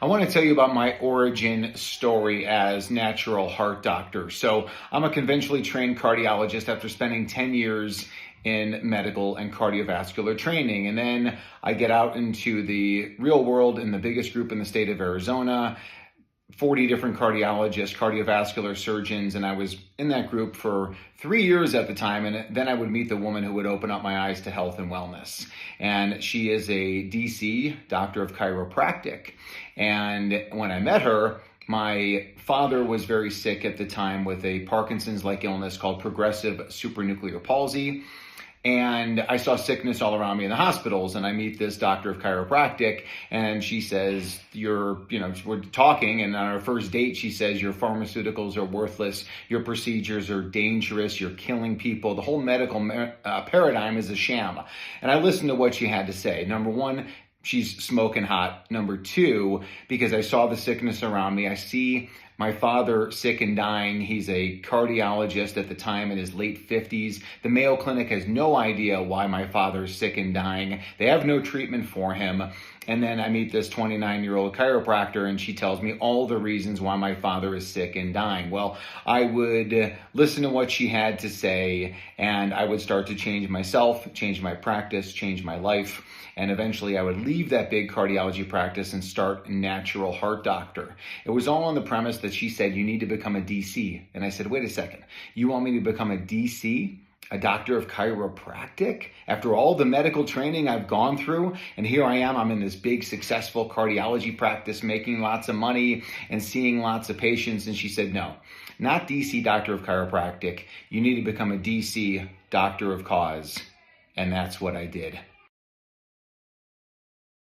I want to tell you about my origin story as natural heart doctor. So I'm a conventionally trained cardiologist after spending 10 years in medical and cardiovascular training. And then I get out into the real world in the biggest group in the state of Arizona, 40 different cardiologists, cardiovascular surgeons, and I was in that group for 3 years at the time. And then I would meet the woman who would open up my eyes to health and wellness. And she is a D.C. doctor of chiropractic. And when I met her, my father was very sick at the time with a Parkinson's-like illness called progressive supranuclear palsy. And I saw sickness all around me in the hospitals, and I meet this doctor of chiropractic, and she says, we're talking, and on our first date, she says, your pharmaceuticals are worthless, your procedures are dangerous, you're killing people, the whole medical paradigm is a sham. And I listened to what she had to say. Number one, she's smoking hot. Number two, because I saw the sickness around me, I see my father sick and dying. He's a cardiologist at the time in his late 50s. The Mayo Clinic has no idea why my father's sick and dying. They have no treatment for him. And then I meet this 29-year-old chiropractor, and she tells me all the reasons why my father is sick and dying. Well, I would listen to what she had to say, and I would start to change myself, change my practice, change my life. And eventually I would leave that big cardiology practice and start natural heart doctor. It was all on the premise that she said, you need to become a DC. And I said, wait a second, you want me to become a DC? A doctor of chiropractic? After all the medical training I've gone through, and here I am, I'm in this big successful cardiology practice, making lots of money and seeing lots of patients. And she said, no, not DC doctor of chiropractic. You need to become a DC doctor of cause. And that's what I did.